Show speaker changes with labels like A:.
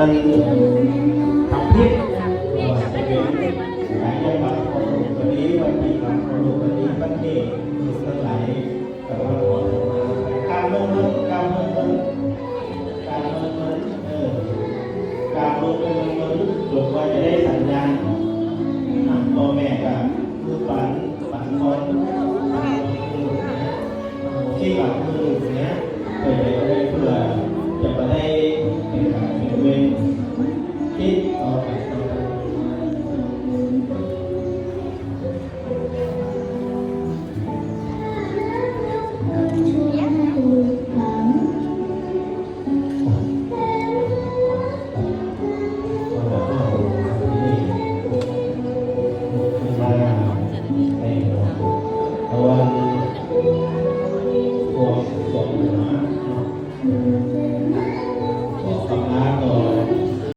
A: อันทำพิษว่าจะเป็นหลายจังหวัดของวันนี้วันที่ของวันนี้วันนี้ทั้งหลายแต่ว่าขอมาการเมืองการเมืองการเมืองการเมืองหลวงพ่อจะได้สัญญาณพ่อแม่กับลูกหลาน